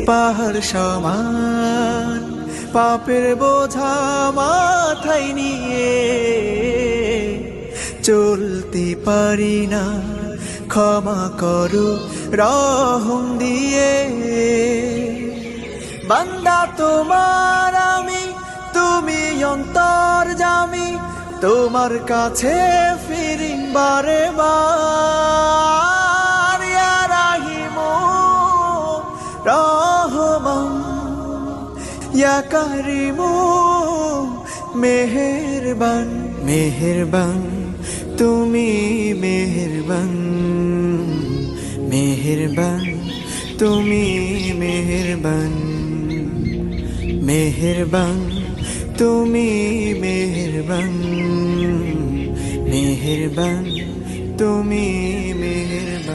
পাহাড় সমান পাপের বোঝা মাথায় নিয়ে চলতে পারি না, ক্ষমা করো রহম দিয়ে। বান্দা তোমার আমি, তুমি অন্তর্যামী, তোমার কাছে ফিরি বারে বার। ইয়া রাহিমু রহমান, ইয়া কারিমু মেহেরবান, মেহেরবান তুমি মেহেরবান, মেহেরবান তুমি মেহেরবান, মেহেরবান তুমি মেহেরবান, মেহেরবান তুমি মেহেরবান।